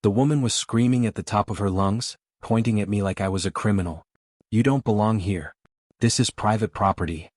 The woman was screaming at the top of her lungs, pointing at me like I was a criminal. "You don't belong here. This is private property."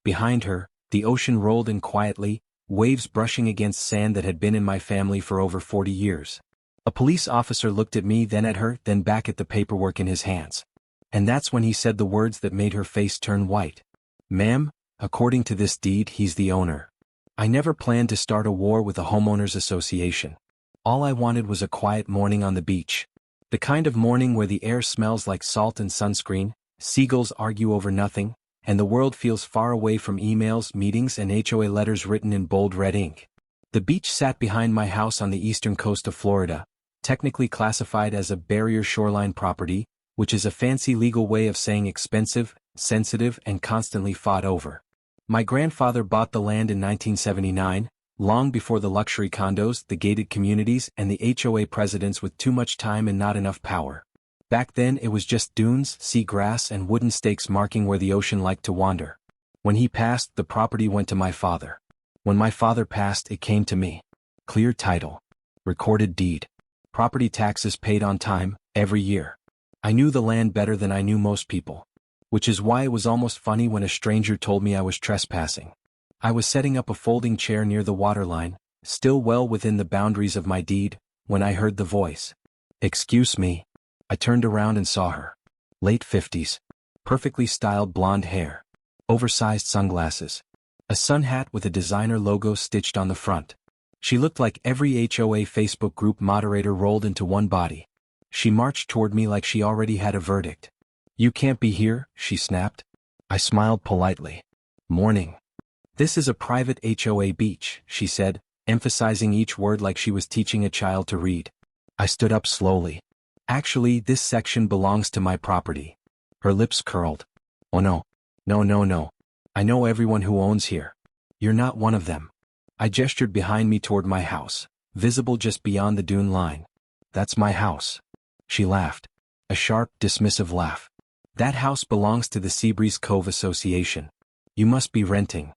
Behind her, the ocean rolled in quietly, waves brushing against sand that had been in my family for over 40 years. A police officer looked at me, then at her, then back at the paperwork in his hands. And that's when he said the words that made her face turn white. "Ma'am, according to this deed, he's the owner." I never planned to start a war with a homeowners association. All I wanted was a quiet morning on the beach. The kind of morning where the air smells like salt and sunscreen, seagulls argue over nothing, and the world feels far away from emails, meetings, and HOA letters written in bold red ink. The beach sat behind my house on the eastern coast of Florida, technically classified as a barrier shoreline property, which is a fancy legal way of saying expensive, sensitive, and constantly fought over. My grandfather bought the land in 1979, long before the luxury condos, the gated communities, and the HOA presidents with too much time and not enough power. Back then it was just dunes, sea grass, and wooden stakes marking where the ocean liked to wander. When he passed, the property went to my father. When my father passed, it came to me. Clear title. Recorded deed. Property taxes paid on time, every year. I knew the land better than I knew most people. Which is why it was almost funny when a stranger told me I was trespassing. I was setting up a folding chair near the waterline, still well within the boundaries of my deed, when I heard the voice. "Excuse me." I turned around and saw her. Late 50s. Perfectly styled blonde hair. Oversized sunglasses. A sun hat with a designer logo stitched on the front. She looked like every HOA Facebook group moderator rolled into one body. She marched toward me like she already had a verdict. "You can't be here," she snapped. I smiled politely. "Morning. This is a private HOA beach," she said, emphasizing each word like she was teaching a child to read. I stood up slowly. "Actually, this section belongs to my property." Her lips curled. "Oh no. No. I know everyone who owns here. You're not one of them." I gestured behind me toward my house, visible just beyond the dune line. "That's my house." She laughed. A sharp, dismissive laugh. "That house belongs to the Seabreeze Cove Association. You must be renting."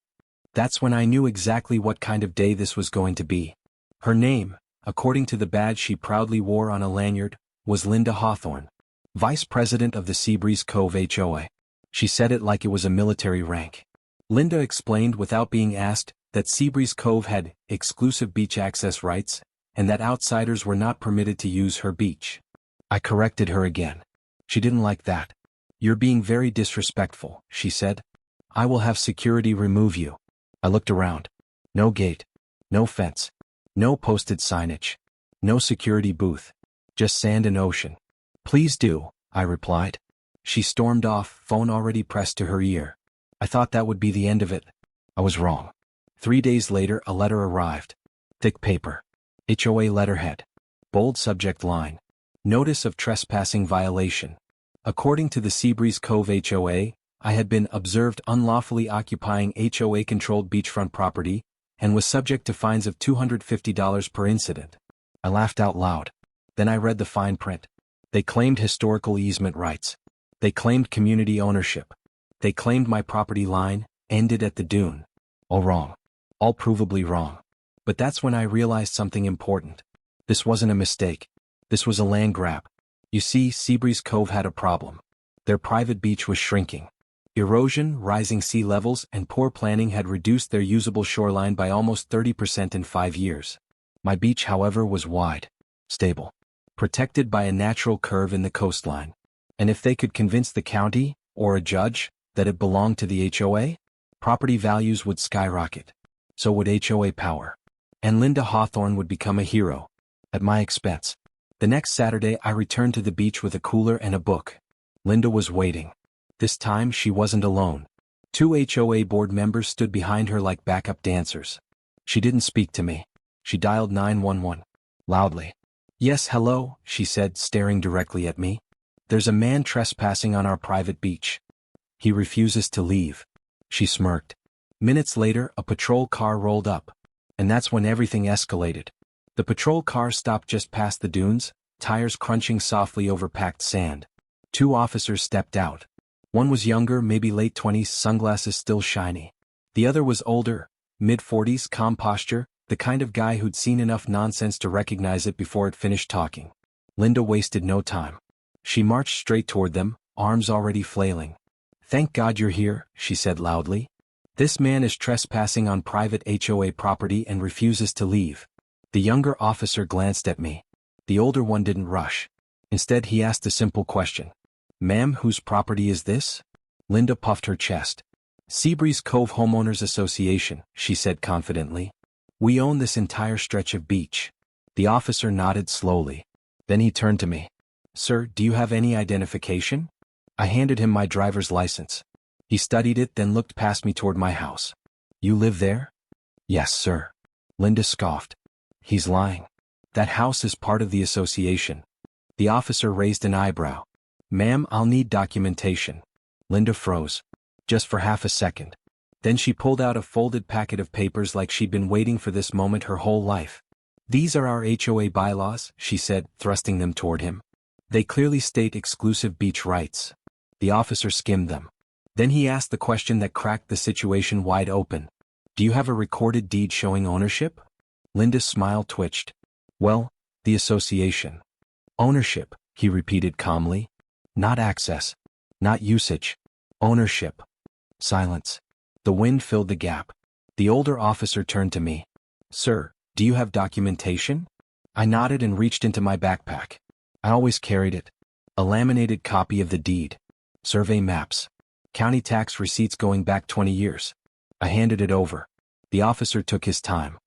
That's when I knew exactly what kind of day this was going to be. Her name, according to the badge she proudly wore on a lanyard, was Linda Hawthorne, Vice President of the Seabreeze Cove HOA. She said it like it was a military rank. Linda explained without being asked that Seabreeze Cove had exclusive beach access rights, and that outsiders were not permitted to use her beach. I corrected her again. She didn't like that. "You're being very disrespectful," she said. "I will have security remove you." I looked around. No gate. No fence. No posted signage. No security booth. Just sand and ocean. "Please do," I replied. She stormed off, phone already pressed to her ear. I thought that would be the end of it. I was wrong. 3 days later, a letter arrived. Thick paper. HOA letterhead. Bold subject line. Notice of trespassing violation. According to the Seabreeze Cove HOA, I had been observed unlawfully occupying HOA-controlled beachfront property, and was subject to fines of $250 per incident. I laughed out loud. Then I read the fine print. They claimed historical easement rights. They claimed community ownership. They claimed my property line ended at the dune. All wrong. All provably wrong. But that's when I realized something important. This wasn't a mistake. This was a land grab. You see, Seabreeze Cove had a problem. Their private beach was shrinking. Erosion, rising sea levels, and poor planning had reduced their usable shoreline by almost 30% in 5 years. My beach, however, was wide, stable, protected by a natural curve in the coastline. And if they could convince the county, or a judge, that it belonged to the HOA, property values would skyrocket. So would HOA power. And Linda Hawthorne would become a hero. At my expense. The next Saturday I returned to the beach with a cooler and a book. Linda was waiting. This time she wasn't alone. 2 HOA board members stood behind her like backup dancers. She didn't speak to me. She dialed 911. Loudly. "Yes, hello," she said, staring directly at me. "There's a man trespassing on our private beach. He refuses to leave." She smirked. Minutes later, a patrol car rolled up. And that's when everything escalated. The patrol car stopped just past the dunes, tires crunching softly over packed sand. 2 officers stepped out. One was younger, maybe late 20s, sunglasses still shiny. The other was older, mid-40s, calm posture, the kind of guy who'd seen enough nonsense to recognize it before it finished talking. Linda wasted no time. She marched straight toward them, arms already flailing. "Thank God you're here," she said loudly. "This man is trespassing on private HOA property and refuses to leave." The younger officer glanced at me. The older one didn't rush. Instead, he asked a simple question. "Ma'am, whose property is this?" Linda puffed her chest. "Seabreeze Cove Homeowners Association," she said confidently. "We own this entire stretch of beach." The officer nodded slowly. Then he turned to me. "Sir, do you have any identification?" I handed him my driver's license. He studied it, then looked past me toward my house. "You live there?" "Yes, sir." Linda scoffed. "He's lying. That house is part of the association." The officer raised an eyebrow. "Ma'am, I'll need documentation." Linda froze. Just for half a second. Then she pulled out a folded packet of papers like she'd been waiting for this moment her whole life. "These are our HOA bylaws," she said, thrusting them toward him. "They clearly state exclusive beach rights." The officer skimmed them. Then he asked the question that cracked the situation wide open. "Do you have a recorded deed showing ownership?" Linda's smile twitched. "Well, the association." "Ownership," he repeated calmly. "Not access. Not usage. Ownership." Silence. The wind filled the gap. The older officer turned to me. "Sir, do you have documentation?" I nodded and reached into my backpack. I always carried it. A laminated copy of the deed. Survey maps. County tax receipts going back 20 years. I handed it over. The officer took his time.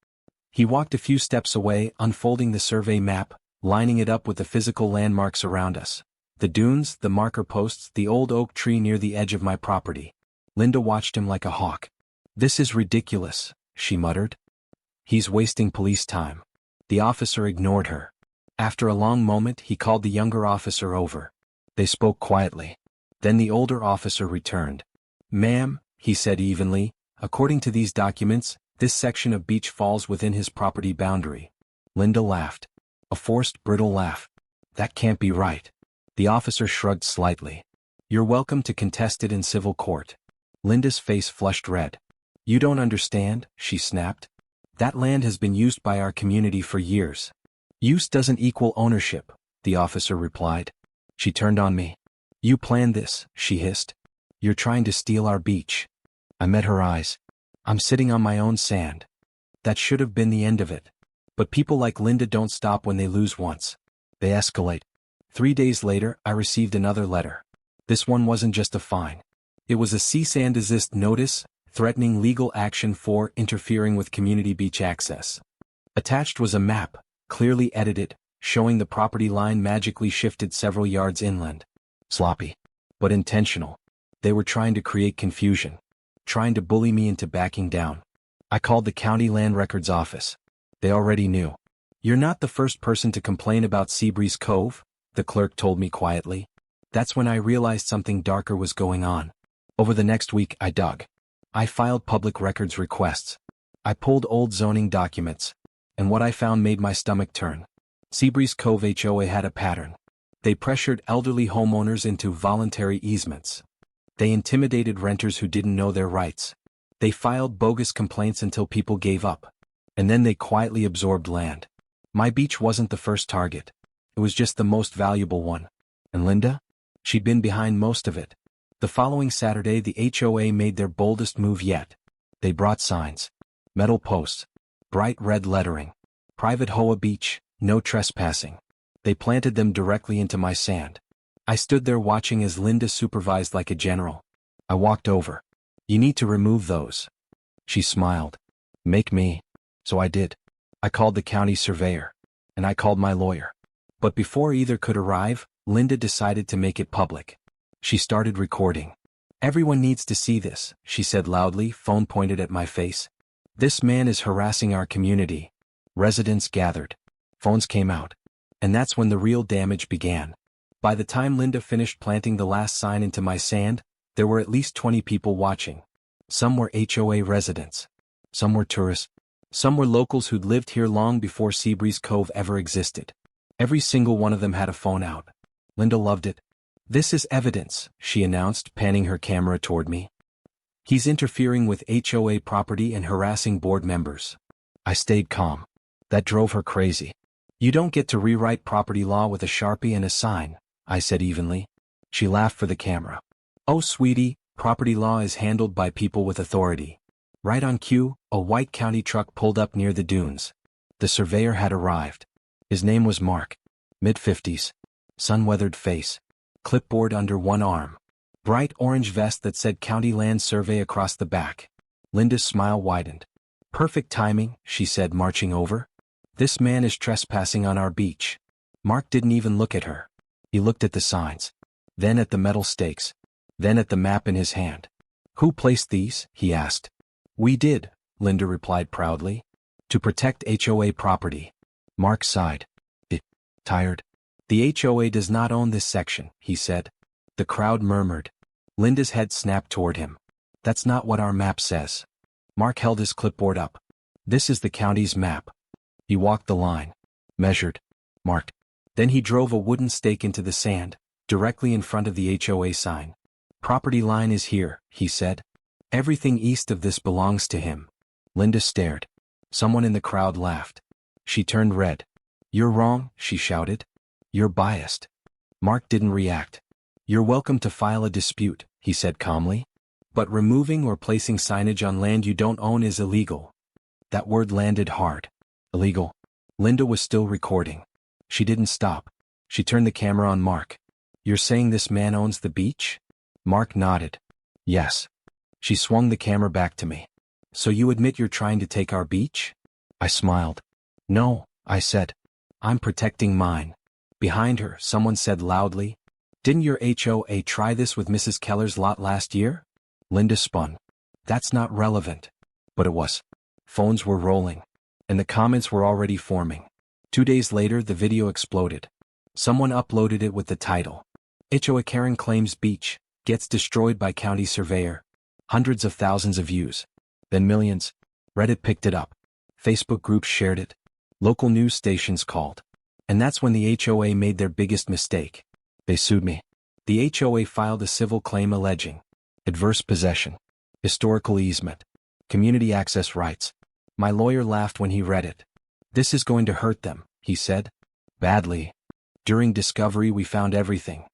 He walked a few steps away, unfolding the survey map, lining it up with the physical landmarks around us. The dunes, the marker posts, the old oak tree near the edge of my property. Linda watched him like a hawk. "This is ridiculous," she muttered. "He's wasting police time." The officer ignored her. After a long moment, he called the younger officer over. They spoke quietly. Then the older officer returned. "Ma'am," he said evenly, "according to these documents, this section of beach falls within his property boundary." Linda laughed. A forced, brittle laugh. "That can't be right." The officer shrugged slightly. "You're welcome to contest it in civil court." Linda's face flushed red. "You don't understand," she snapped. "That land has been used by our community for years." "Use doesn't equal ownership," the officer replied. She turned on me. "You planned this," she hissed. "You're trying to steal our beach." I met her eyes. "I'm sitting on my own sand." That should have been the end of it. But people like Linda don't stop when they lose once. They escalate. 3 days later, I received another letter. This one wasn't just a fine. It was a cease and desist notice, threatening legal action for interfering with community beach access. Attached was a map, clearly edited, showing the property line magically shifted several yards inland. Sloppy. But intentional. They were trying to create confusion. Trying to bully me into backing down. I called the county land records office. They already knew. "You're not the first person to complain about Seabreeze Cove," the clerk told me quietly. That's when I realized something darker was going on. Over the next week, I dug. I filed public records requests. I pulled old zoning documents. And what I found made my stomach turn. Seabreeze Cove HOA had a pattern. They pressured elderly homeowners into voluntary easements. They intimidated renters who didn't know their rights. They filed bogus complaints until people gave up. And then they quietly absorbed land. My beach wasn't the first target. It was just the most valuable one. And Linda? She'd been behind most of it. The following Saturday, the HOA made their boldest move yet. They brought signs. Metal posts. Bright red lettering. Private HOA beach, no trespassing. They planted them directly into my sand. I stood there watching as Linda supervised like a general. I walked over. "You need to remove those." She smiled. "Make me." So I did. I called the county surveyor. And I called my lawyer. But before either could arrive, Linda decided to make it public. She started recording. "Everyone needs to see this," she said loudly, phone pointed at my face. "This man is harassing our community." Residents gathered. Phones came out. And that's when the real damage began. By the time Linda finished planting the last sign into my sand, there were at least 20 people watching. Some were HOA residents. Some were tourists. Some were locals who'd lived here long before Seabreeze Cove ever existed. Every single one of them had a phone out. Linda loved it. "This is evidence," she announced, panning her camera toward me. "He's interfering with HOA property and harassing board members." I stayed calm. That drove her crazy. You don't get to rewrite property law with a Sharpie and a sign, I said evenly. She laughed for the camera. Oh sweetie, property law is handled by people with authority. Right on cue, a white county truck pulled up near the dunes. The surveyor had arrived. His name was Mark. Mid-50s. Sun-weathered face. Clipboard under one arm. Bright orange vest that said County Land Survey across the back. Linda's smile widened. Perfect timing, she said, marching over. This man is trespassing on our beach. Mark didn't even look at her. He looked at the signs. Then at the metal stakes. Then at the map in his hand. Who placed these? He asked. We did, Linda replied proudly. To protect HOA property. Mark sighed. Tired. The HOA does not own this section, he said. The crowd murmured. Linda's head snapped toward him. That's not what our map says. Mark held his clipboard up. This is the county's map. He walked the line. Measured. Marked. Then he drove a wooden stake into the sand, directly in front of the HOA sign. Property line is here, he said. Everything east of this belongs to him. Linda stared. Someone in the crowd laughed. She turned red. You're wrong, she shouted. You're biased. Mark didn't react. You're welcome to file a dispute, he said calmly. But removing or placing signage on land you don't own is illegal. That word landed hard. Illegal. Linda was still recording. She didn't stop. She turned the camera on Mark. You're saying this man owns the beach? Mark nodded. Yes. She swung the camera back to me. So you admit you're trying to take our beach? I smiled. No, I said. I'm protecting mine. Behind her, someone said loudly, Didn't your HOA try this with Mrs. Keller's lot last year? Linda spun. That's not relevant. But it was. Phones were rolling. And the comments were already forming. 2 days later, the video exploded. Someone uploaded it with the title, HOA Karen claims beach, gets destroyed by county surveyor. Hundreds of thousands of views. Then millions. Reddit picked it up. Facebook groups shared it. Local news stations called. And that's when the HOA made their biggest mistake. They sued me. The HOA filed a civil claim alleging adverse possession, historical easement, community access rights. My lawyer laughed when he read it. This is going to hurt them, he said. Badly. During discovery we found everything.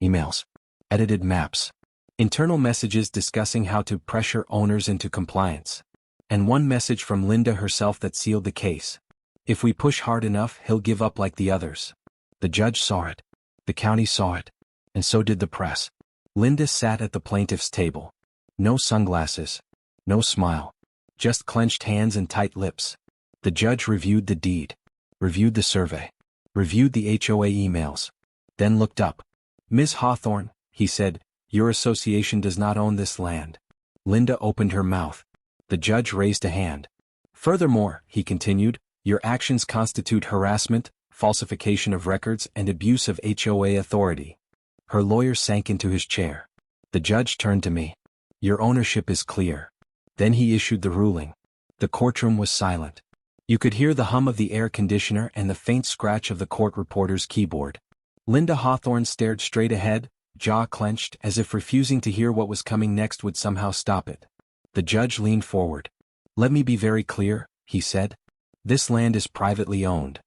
Emails. Edited maps. Internal messages discussing how to pressure owners into compliance. And one message from Linda herself that sealed the case. If we push hard enough, he'll give up like the others. The judge saw it. The county saw it. And so did the press. Linda sat at the plaintiff's table. No sunglasses. No smile. Just clenched hands and tight lips. The judge reviewed the deed. Reviewed the survey. Reviewed the HOA emails. Then looked up. Ms. Hawthorne, he said, your association does not own this land. Linda opened her mouth. The judge raised a hand. Furthermore, he continued, your actions constitute harassment, falsification of records, and abuse of HOA authority. Her lawyer sank into his chair. The judge turned to me. Your ownership is clear. Then he issued the ruling. The courtroom was silent. You could hear the hum of the air conditioner and the faint scratch of the court reporter's keyboard. Linda Hawthorne stared straight ahead, jaw clenched, as if refusing to hear what was coming next would somehow stop it. The judge leaned forward. Let me be very clear, he said. This land is privately owned.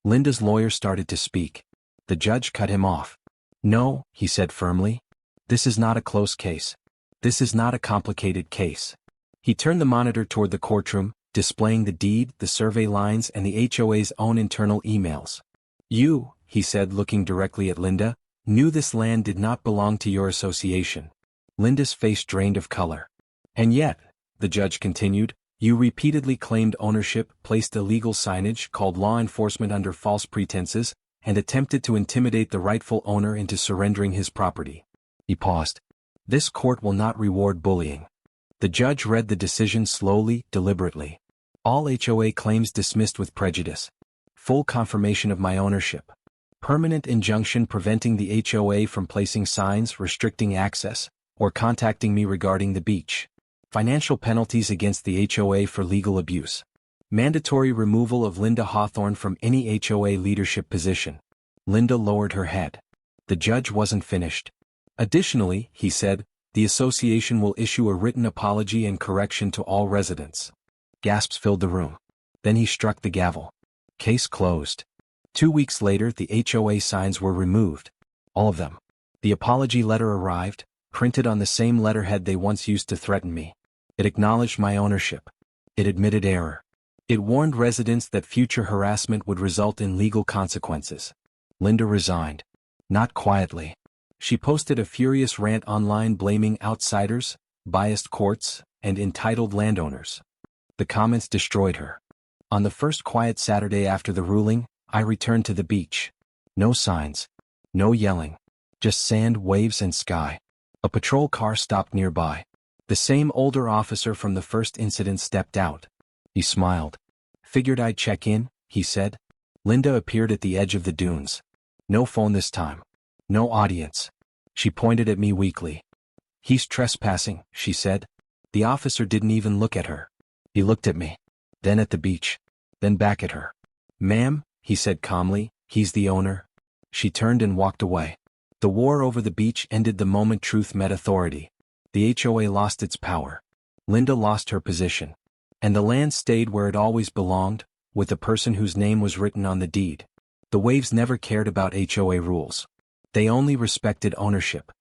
Linda's lawyer started to speak. The judge cut him off. No, he said firmly. This is not a close case. This is not a complicated case. He turned the monitor toward the courtroom, displaying the deed, the survey lines, and the HOA's own internal emails. You, he said looking directly at Linda, knew this land did not belong to your association. Linda's face drained of color. And yet, the judge continued, you repeatedly claimed ownership, placed illegal signage, called law enforcement under false pretenses, and attempted to intimidate the rightful owner into surrendering his property. He paused. This court will not reward bullying. The judge read the decision slowly, deliberately. All HOA claims dismissed with prejudice. Full confirmation of my ownership. Permanent injunction preventing the HOA from placing signs restricting access, or contacting me regarding the beach. Financial penalties against the HOA for legal abuse. Mandatory removal of Linda Hawthorne from any HOA leadership position. Linda lowered her head. The judge wasn't finished. Additionally, he said, the association will issue a written apology and correction to all residents. Gasps filled the room. Then he struck the gavel. Case closed. 2 weeks later, the HOA signs were removed. All of them. The apology letter arrived, printed on the same letterhead they once used to threaten me. It acknowledged my ownership. It admitted error. It warned residents that future harassment would result in legal consequences. Linda resigned. Not quietly. She posted a furious rant online blaming outsiders, biased courts, and entitled landowners. The comments destroyed her. On the first quiet Saturday after the ruling, I returned to the beach. No signs. No yelling. Just sand, waves, and sky. A patrol car stopped nearby. The same older officer from the first incident stepped out. He smiled. Figured I'd check in, he said. Linda appeared at the edge of the dunes. No phone this time. No audience. She pointed at me weakly. He's trespassing, she said. The officer didn't even look at her. He looked at me. Then at the beach. Then back at her. Ma'am, he said calmly, he's the owner. She turned and walked away. The war over the beach ended the moment truth met authority. The HOA lost its power. Linda lost her position. And the land stayed where it always belonged, with the person whose name was written on the deed. The waves never cared about HOA rules. They only respected ownership.